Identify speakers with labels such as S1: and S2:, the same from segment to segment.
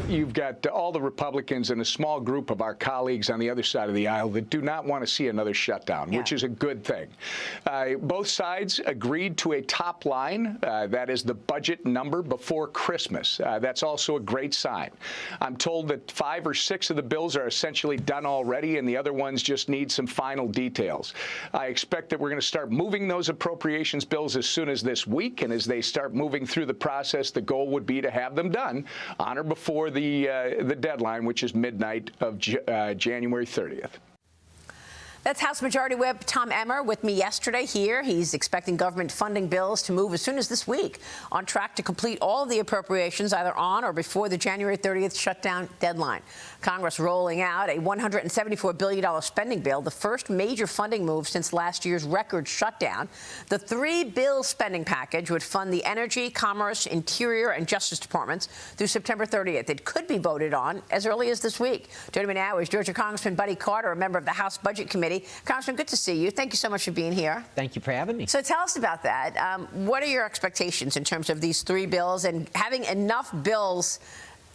S1: you've got all the Republicans and a small group of our colleagues on the other side of the aisle that do not want to see another shutdown, which is a good thing. Both sides agreed to a top line, that is the budget number before Christmas. That's also a great sign. I'm told that 5 or 6 of the bills are essentially done already, and the other ones just need some final details. I expect that we're going to start moving those appropriations bills as soon as this week, and as they start moving through the process, the goal would be to have them done on or before the deadline, which is midnight of January 30th.
S2: That's House Majority Whip Tom Emmer with me yesterday here. He's expecting government funding bills to move as soon as this week, on track to complete all of the appropriations either on or before the January 30th shutdown deadline. Congress rolling out a $174 billion spending bill, the first major funding move since last year's record shutdown. The 3-bill spending package would fund the Energy, Commerce, Interior, and Justice Departments through September 30th. It could be voted on as early as this week. Joining me now is Georgia Congressman Buddy Carter, a member of the House Budget Committee. Congressman, good to see you. Thank you so much for being here.
S3: Thank you for having me.
S2: So tell us about that. What are your expectations in terms of these 3 bills and having enough bills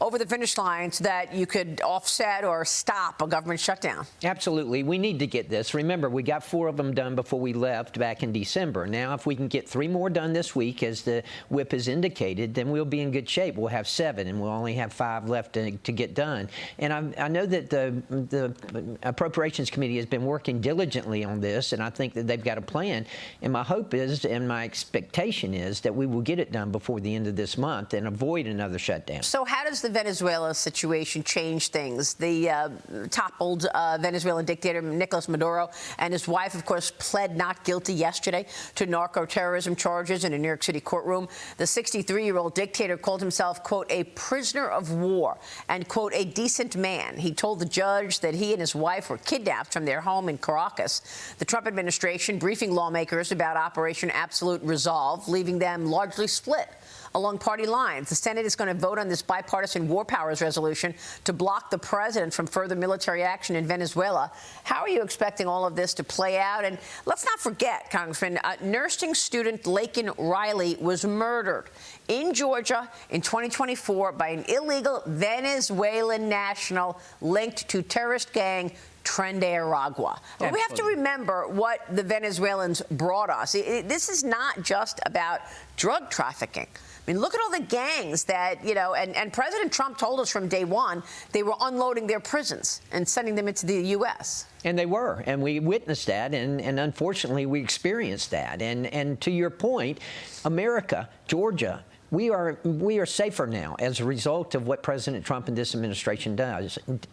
S2: over the finish line so that you could offset or stop a government shutdown?
S3: Absolutely. We need to get this. Remember, we got 4 of them done before we left back in December. Now, if we can get 3 more done this week, as the whip has indicated, then we'll be in good shape. We'll have 7, and we'll only have 5 left to get done. And I know that the Appropriations Committee has been working diligently on this, and I think that they've got a plan. And my hope is, and my expectation is, that we will get it done before the end of this month and avoid another shutdown.
S2: So how does the Venezuela situation change things? The toppled Venezuelan dictator Nicolas Maduro and his wife, of course, pled not guilty yesterday to narco-terrorism charges in a New York City courtroom. The 63-year-old dictator called himself, quote, a prisoner of war and, quote, a decent man. He told the judge that he and his wife were kidnapped from their home in Caracas. The Trump administration briefing lawmakers about Operation Absolute Resolve, leaving them largely split along party lines. The Senate is going to vote on this bipartisan war powers resolution to block the president from further military action in Venezuela. How are you expecting all of this to play out? And let's not forget, Congressman, nursing student Laken Riley was murdered in Georgia in 2024 by an illegal Venezuelan national linked to terrorist gang Tren de Aragua. But we have to remember what the Venezuelans brought us. This is not just about drug trafficking. I mean, look at all the gangs that, you know, and President Trump told us from day one they were unloading their prisons and sending them into the U.S.
S3: And they were, and we witnessed that, and unfortunately we experienced that. And to your point, America, Georgia, we are safer now as a result of what President Trump and this administration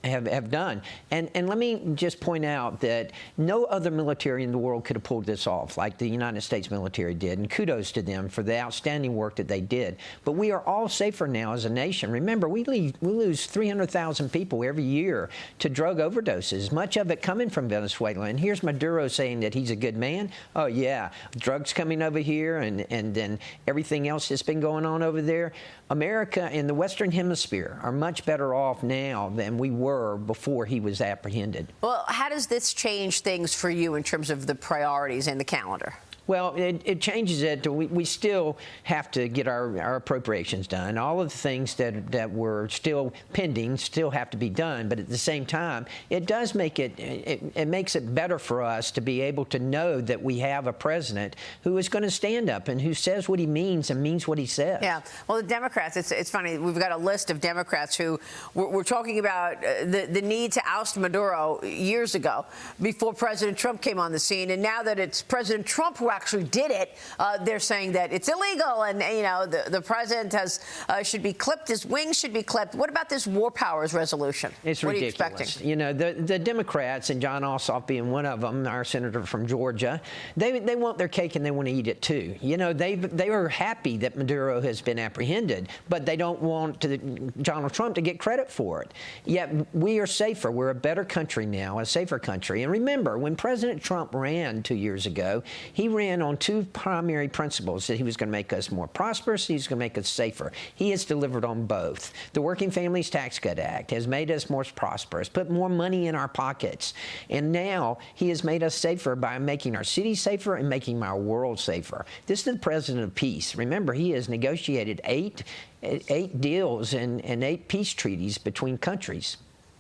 S3: have done. And let me just point out that no other military in the world could have pulled this off like the United States military did, and kudos to them for the outstanding work that they did. But we are all safer now as a nation. Remember, we lose 300,000 people every year to drug overdoses, much of it coming from Venezuela. And here's Maduro saying that he's a good man. Oh, yeah, drugs coming over here and then everything else that's been going on over there. America and the Western Hemisphere are much better off now than we were before he was apprehended.
S2: Well, how does this change things for you in terms of the priorities and the calendar?
S3: Well, it changes it. We still have to get our appropriations done. All of the things that were still pending still have to be done. But at the same time, it does make it makes it better for us to be able to know that we have a president who is going to stand up and who says what he means and means what he says.
S2: Yeah. Well, the Democrats, it's funny. We've got a list of Democrats who were talking about the need to oust Maduro years ago before President Trump came on the scene. And now that it's President Trump who actually did it, they're saying that it's illegal and, you know, the president should be clipped, his wings should be clipped. What about this war powers resolution?
S3: It's
S2: what
S3: ridiculous.
S2: Are you expecting?
S3: You know, the Democrats, and John Ossoff being one of them, our senator from Georgia, they want their cake and they want to eat it too. You know, they are happy that Maduro has been apprehended, but they don't want Donald Trump to get credit for it. Yet we are safer. We're a better country now, a safer country. And remember, when President Trump ran 2 years ago, he ran ran on two primary principles, that he was going to make us more prosperous, he was going to make us safer. He has delivered on both. The Working Families Tax Cut Act has made us more prosperous, put more money in our pockets. And now he has made us safer by making our cities safer and making our world safer. This is the president of peace. Remember, he has negotiated eight deals and 8 peace treaties between countries.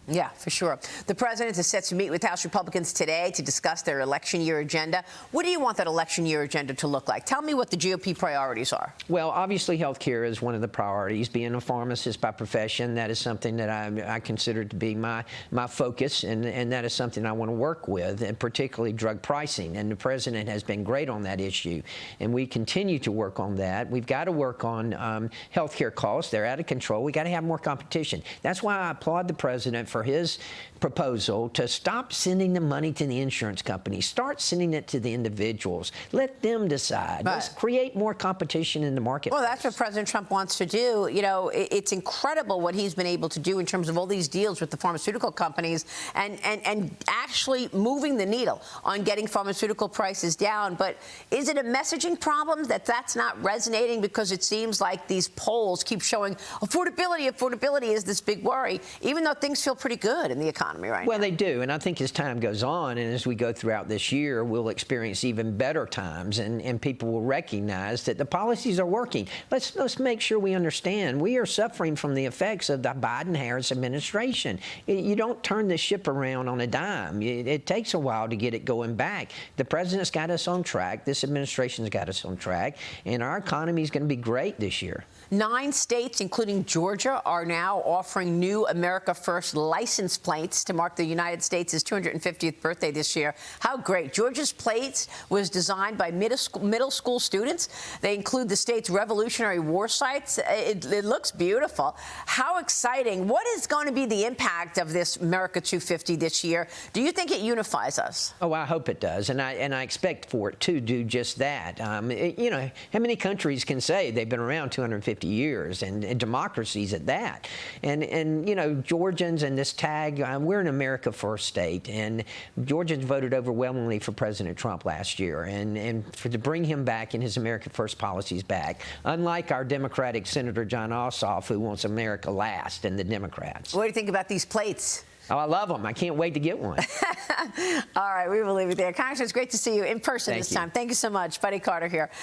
S2: Yeah, for sure. The president is set to meet with House Republicans today to discuss their election year agenda. What do you want that election year agenda to look like? Tell me what the GOP priorities are.
S3: Well, obviously, health care is one of the priorities. Being a pharmacist by profession, that is something that I consider to be my focus, and that is something I want to work with, and particularly drug pricing. And the president has been great on that issue, and we continue to work on that. We've got to work on health care costs. They're out of control. We've got to have more competition. That's why I applaud the president for his proposal to stop sending the money to the insurance companies. Start sending it to the individuals. Let them decide.
S2: Right.
S3: Let's create more competition in the market.
S2: Well, that's what President Trump wants to do. You know, it's incredible what he's been able to do in terms of all these deals with the pharmaceutical companies and actually moving the needle on getting pharmaceutical prices down. But is it a messaging problem that's not resonating, because it seems like these polls keep showing affordability is this big worry, even though things feel pretty good in the economy right now?
S3: Well, they do, and I think as time goes on and as we go throughout this year, we'll experience even better times, and people will recognize that the policies are working. Let's make sure we understand we are suffering from the effects of the Biden-Harris administration. You don't turn the ship around on a dime. It takes a while to get it going back. The president's got us on track. This administration's got us on track, and our economy is going to be great this year.
S2: 9 states, including Georgia, are now offering new America First license plates to mark the United States' 250th birthday this year. How great. Georgia's plates was designed by middle school students. They include the state's Revolutionary War sites. It looks beautiful. How exciting. What is going to be the impact of this America 250 this year? Do you think it unifies us?
S3: Oh, I hope it does, and I expect for it to do just that. You know, how many countries can say they've been around 250 years, and democracies at that? And you know, Georgians and this tag, we're an America First state, and Georgians voted overwhelmingly for President Trump last year, and to bring him back and his America First policies back, unlike our Democratic Senator John Ossoff, who wants America last, and the Democrats.
S2: What do you think about these plates?
S3: Oh, I love them. I can't wait to get one.
S2: All right, we will leave it there. Congressman, it's great to see you in person
S3: Thank
S2: this
S3: you.
S2: time. Thank you so much. Buddy Carter here.